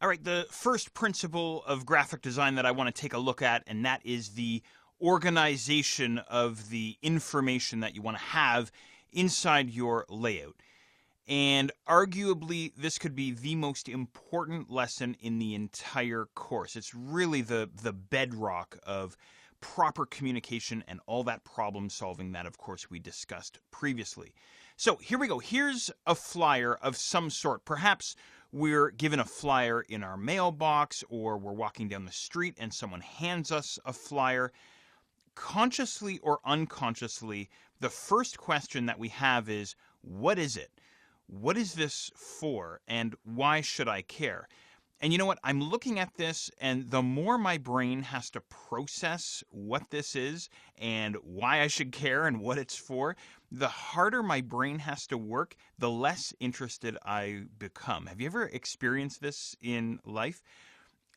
All right, the first principle of graphic design that I want to take a look at, and that is the organization of the information that you want to have inside your layout. And arguably, this could be the most important lesson in the entire course. It's really the bedrock of proper communication and all that problem solving that, of course, we discussed previously. So here we go. Here's a flyer of some sort. Perhaps we're given a flyer in our mailbox, or we're walking down the street and someone hands us a flyer. Consciously or unconsciously, the first question that we have is, what is it? What is this for, and why should I care? And you know what? I'm looking at this, and the more my brain has to process what this is and why I should care and what it's for, the harder my brain has to work, the less interested I become. Have you ever experienced this in life?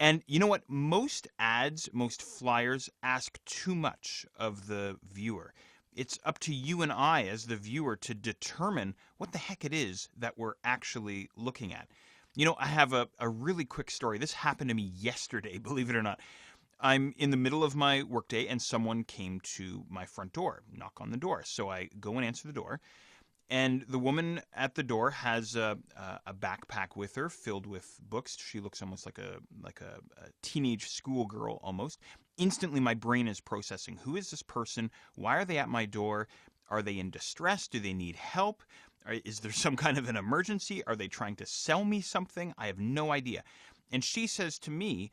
And you know what? Most ads, most flyers ask too much of the viewer. It's up to you and I as the viewer to determine what the heck it is that we're actually looking at. You know, I have a really quick story. This happened to me yesterday, believe it or not. I'm in the middle of my workday and someone came to my front door, knock on the door. So I go and answer the door. And the woman at the door has a backpack with her filled with books. She looks almost like a teenage schoolgirl almost. Instantly, my brain is processing, who is this person? Why are they at my door? Are they in distress? Do they need help? Is there some kind of an emergency? Are they trying to sell me something? I have no idea. And she says to me,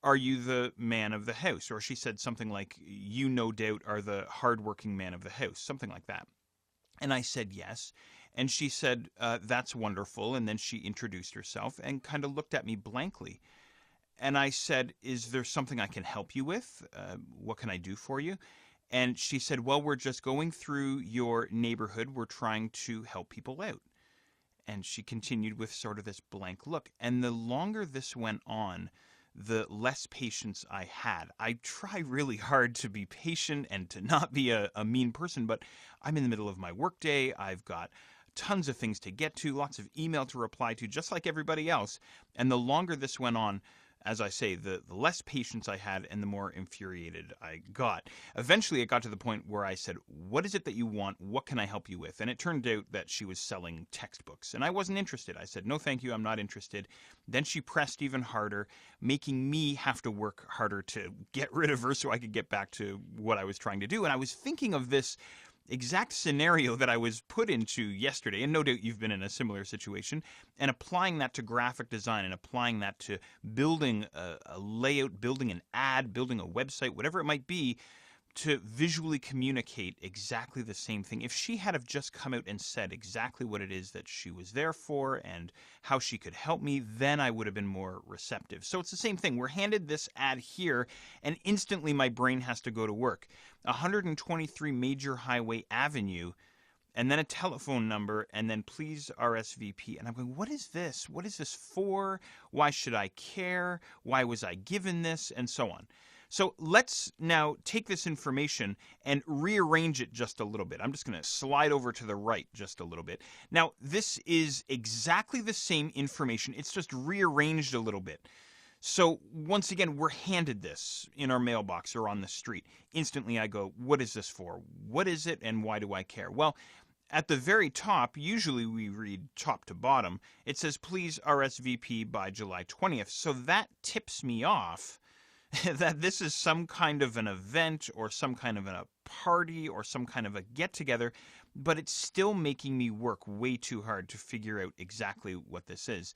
are you the man of the house? Or she said something like, you no doubt are the hardworking man of the house, something like that. And I said yes. And she said, that's wonderful. And then she introduced herself and kind of looked at me blankly. And I said, is there something I can help you with? What can I do for you? And she said, well, we're just going through your neighborhood. We're trying to help people out. And she continued with sort of this blank look. And the longer this went on, the less patience I had. I try really hard to be patient and to not be a mean person, but I'm in the middle of my workday. I've got tons of things to get to, lots of email to reply to, just like everybody else. And the longer this went on, as I say, the less patience I had and the more infuriated I got. Eventually, it got to the point where I said, what is it that you want? What can I help you with? And it turned out that she was selling textbooks, and I wasn't interested. I said, no, thank you, I'm not interested. Then she pressed even harder, making me have to work harder to get rid of her so I could get back to what I was trying to do. And I was thinking of this exact scenario that I was put into yesterday, and no doubt you've been in a similar situation, and applying that to graphic design and applying that to building a layout, building an ad, building a website, whatever it might be, to visually communicate exactly the same thing. If she had have just come out and said exactly what it is that she was there for and how she could help me, then I would have been more receptive. So it's the same thing. We're handed this ad here, and instantly my brain has to go to work. 123 Major Highway Avenue, and then a telephone number, and then please RSVP. And I'm going, what is this? What is this for? Why should I care? Why was I given this? And so on. So let's now take this information and rearrange it just a little bit. I'm just going to slide over to the right just a little bit. Now, this is exactly the same information. It's just rearranged a little bit. So once again, we're handed this in our mailbox or on the street. Instantly, I go, what is this for? What is it, and why do I care? Well, at the very top, usually we read top to bottom, it says, please RSVP by July 20th. So that tips me off that this is some kind of an event or some kind of a party or some kind of a get-together, but it's still making me work way too hard to figure out exactly what this is.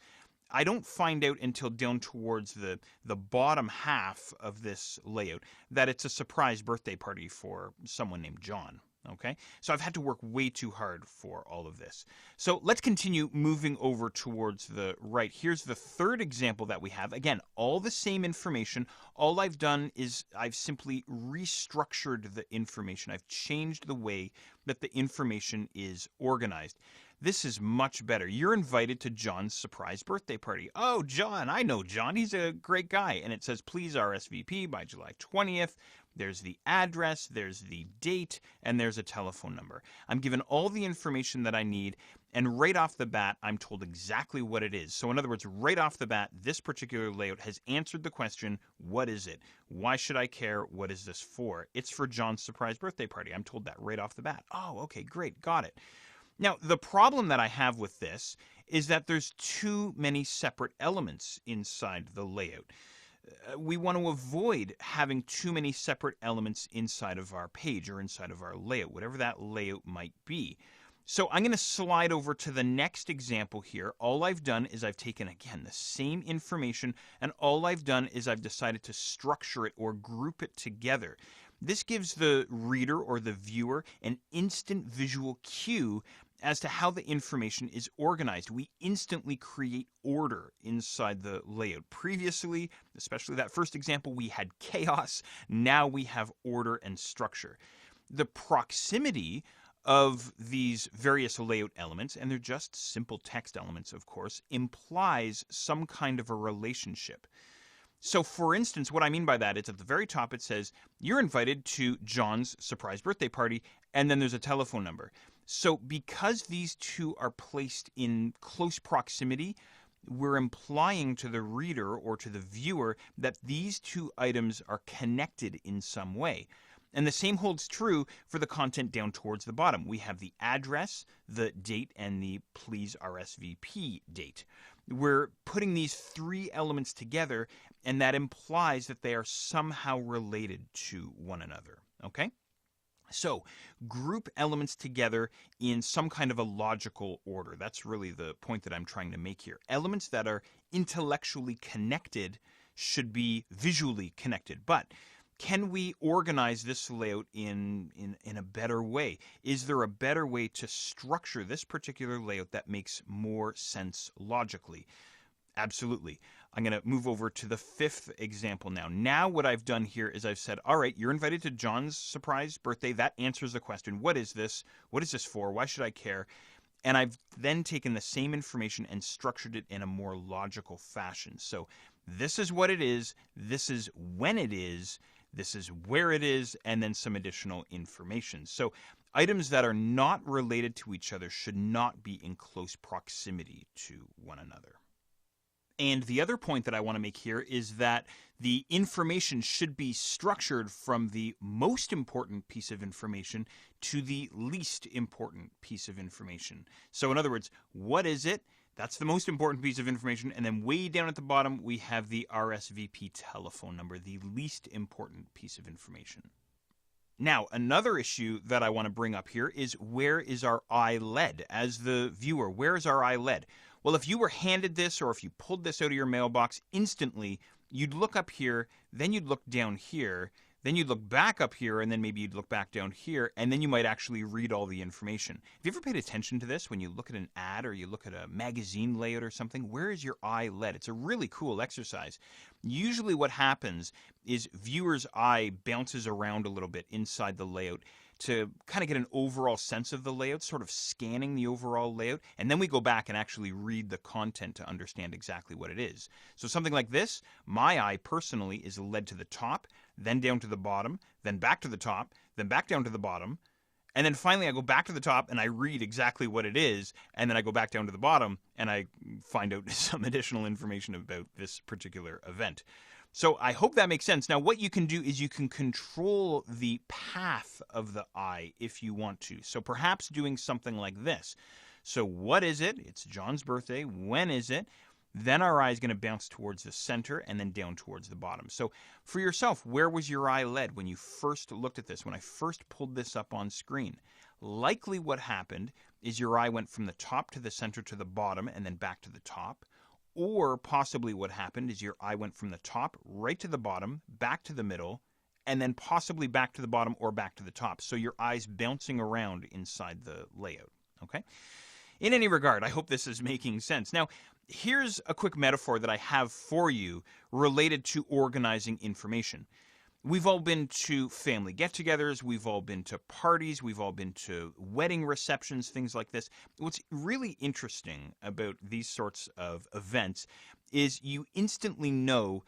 I don't find out until down towards the bottom half of this layout that it's a surprise birthday party for someone named John. Okay, so I've had to work way too hard for all of this. So let's continue moving over towards the right. Here's the third example that we have. Again, all the same information. All I've done is I've simply restructured the information. I've changed the way that the information is organized. This is much better. You're invited to John's surprise birthday party. Oh, John, I know John. He's a great guy. And it says, please RSVP by July 20th. There's the address, there's the date, and there's a telephone number. I'm given all the information that I need, And right off the bat, I'm told exactly what it is. So in other words, right off the bat, this particular layout has answered the question, what is it? Why should I care? What is this for? It's for John's surprise birthday party. I'm told that right off the bat. Oh, okay, great, got it. Now, the problem that I have with this is that there's too many separate elements inside the layout. We want to avoid having too many separate elements inside of our page or inside of our layout, whatever that layout might be. So I'm going to slide over to the next example here. All I've done is I've taken, again, the same information, and all I've done is I've decided to structure it or group it together. This gives the reader or the viewer an instant visual cue as to how the information is organized. We instantly create order inside the layout. Previously, especially that first example, we had chaos. Now we have order and structure. The proximity of these various layout elements, and they're just simple text elements, of course, implies some kind of a relationship. So, for instance, what I mean by that is at the very top it says, you're invited to John's surprise birthday party, and then there's a telephone number. So, because these two are placed in close proximity, we're implying to the reader or to the viewer that these two items are connected in some way. And the same holds true for the content down towards the bottom. We have the address, the date, and the please RSVP date. We're putting these three elements together, and that implies that they are somehow related to one another. Okay? So, group elements together in some kind of a logical order. That's really the point that I'm trying to make here. Elements that are intellectually connected should be visually connected. But can we organize this layout in a better way? Is there a better way to structure this particular layout that makes more sense logically? Absolutely. I'm going to move over to the fifth example now. Now what I've done here is I've said, all right, you're invited to John's surprise birthday. That answers the question, what is this? What is this for? Why should I care? And I've then taken the same information and structured it in a more logical fashion. So this is what it is. This is when it is. This is where it is, and then some additional information. So items that are not related to each other should not be in close proximity to one another. And the other point that I want to make here is that the information should be structured from the most important piece of information to the least important piece of information. So in other words, what is it? That's the most important piece of information. And then way down at the bottom, we have the RSVP telephone number, the least important piece of information. Now, another issue that I want to bring up here is, where is our eye led? As the viewer, where is our eye led? Well, if you were handed this or if you pulled this out of your mailbox, instantly you'd look up here, then you'd look down here, then you'd look back up here, and then maybe you'd look back down here, and then you might actually read all the information. Have you ever paid attention to this when you look at an ad or you look at a magazine layout or something? Where is your eye led? It's a really cool exercise. Usually what happens is viewers' eye bounces around a little bit inside the layout to kind of get an overall sense of the layout, sort of scanning the overall layout, and then we go back and actually read the content to understand exactly what it is. So something like this, my eye personally is led to the top, then down to the bottom, then back to the top, then back down to the bottom, and then finally I go back to the top and I read exactly what it is, and then I go back down to the bottom and I find out some additional information about this particular event. So I hope that makes sense. Now, what you can do is you can control the path of the eye if you want to. So perhaps doing something like this. So what is it? It's John's birthday. When is it? Then our eye is going to bounce towards the center and then down towards the bottom. So for yourself, where was your eye led when you first looked at this, when I first pulled this up on screen? Likely what happened is your eye went from the top to the center to the bottom and then back to the top. Or possibly what happened is your eye went from the top right to the bottom, back to the middle, and then possibly back to the bottom or back to the top. So your eye's bouncing around inside the layout. Okay? In any regard, I hope this is making sense. Now, here's a quick metaphor that I have for you related to organizing information. We've all been to family get-togethers, we've all been to parties, we've all been to wedding receptions, things like this. What's really interesting about these sorts of events is you instantly know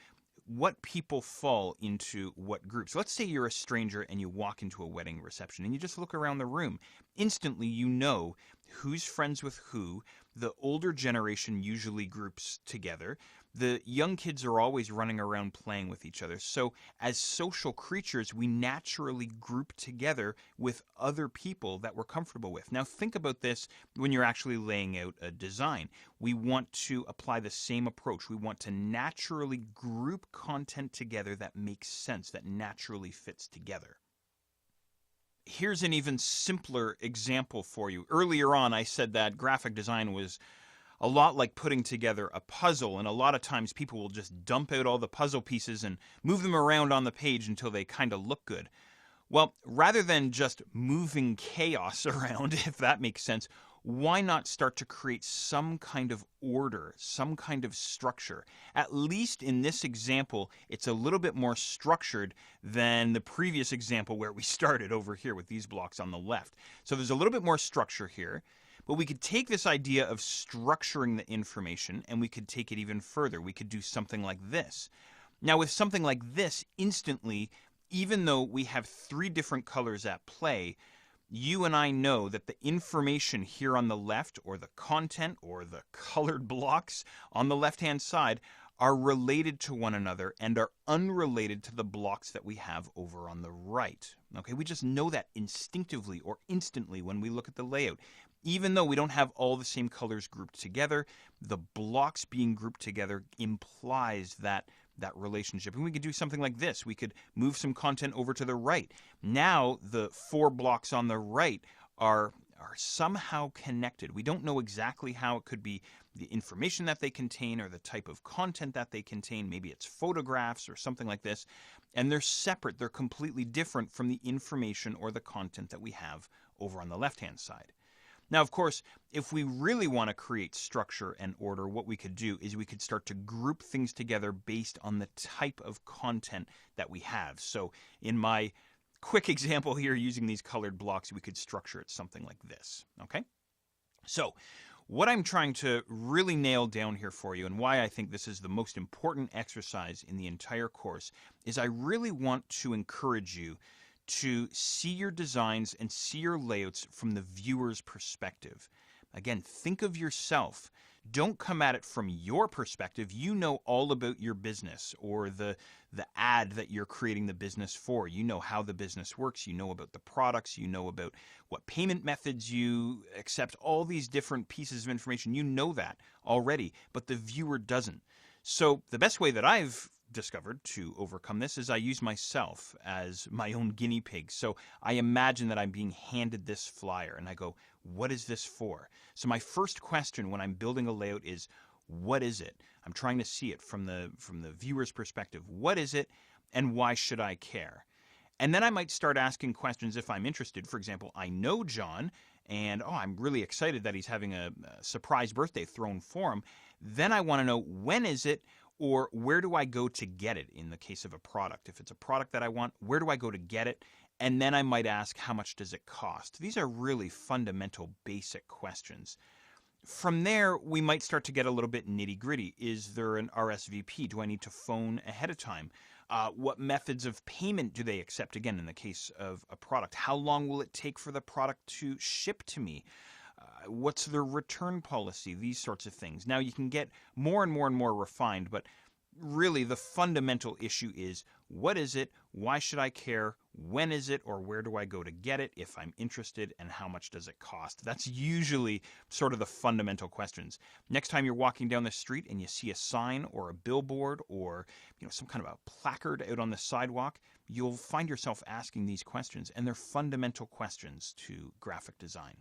what people fall into what groups. Let's say you're a stranger and you walk into a wedding reception and you just look around the room. Instantly, you know who's friends with who. The older generation usually groups together. The young kids are always running around playing with each other. So as social creatures, we naturally group together with other people that we're comfortable with. Now think about this when you're actually laying out a design. We want to apply the same approach. We want to naturally group content together that makes sense, that naturally fits together. Here's an even simpler example for you. Earlier on, I said that graphic design was a lot like putting together a puzzle, and a lot of times people will just dump out all the puzzle pieces and move them around on the page until they kind of look good. Well, rather than just moving chaos around, if that makes sense, why not start to create some kind of order, some kind of structure? At least in this example, it's a little bit more structured than the previous example where we started over here with these blocks on the left. So there's a little bit more structure here. But we could take this idea of structuring the information and we could take it even further. We could do something like this. Now with something like this, instantly, even though we have 3 different colors at play, you and I know that the information here on the left, or the content, or the colored blocks on the left-hand side, are related to one another and are unrelated to the blocks that we have over on the right. Okay, we just know that instinctively or instantly when we look at the layout. Even though we don't have all the same colors grouped together, the blocks being grouped together implies that relationship. And we could do something like this. We could move some content over to the right. Now the 4 blocks on the right are somehow connected. We don't know exactly how. It could be the information that they contain or the type of content that they contain. Maybe it's photographs or something like this. And they're separate. They're completely different from the information or the content that we have over on the left-hand side. Now, of course, if we really want to create structure and order, what we could do is we could start to group things together based on the type of content that we have. So in my quick example here, using these colored blocks, we could structure it something like this. Okay? So what I'm trying to really nail down here for you, and why I think this is the most important exercise in the entire course, is I really want to encourage you to see your designs and see your layouts from the viewer's perspective. Again, think of yourself. Don't come at it from your perspective. You know all about your business or the ad that you're creating the business for. You know how the business works. You know about the products. You know about what payment methods you accept. All these different pieces of information. You know that already, but the viewer doesn't. So the best way that I've discovered to overcome this is I use myself as my own guinea pig. So I imagine that I'm being handed this flyer and I go, what is this for? So my first question when I'm building a layout is, what is it? I'm trying to see it from the viewer's perspective. What is it and why should I care? And then I might start asking questions if I'm interested. For example, I know John and I'm really excited that he's having a surprise birthday thrown for him. Then I want to know, when is it? Or where do I go to get it in the case of a product? If it's a product that I want, where do I go to get it? And then I might ask, how much does it cost? These are really fundamental, basic questions. From there, we might start to get a little bit nitty-gritty. Is there an RSVP? Do I need to phone ahead of time? What methods of payment do they accept? Again, in the case of a product, how long will it take for the product to ship to me? What's their return policy? These sorts of things. Now you can get more and more and more refined, but really the fundamental issue is, what is it? Why should I care? When is it? Or where do I go to get it if I'm interested? And how much does it cost? That's usually sort of the fundamental questions. Next time you're walking down the street and you see a sign or a billboard or some kind of a placard out on the sidewalk, you'll find yourself asking these questions, and they're fundamental questions to graphic design.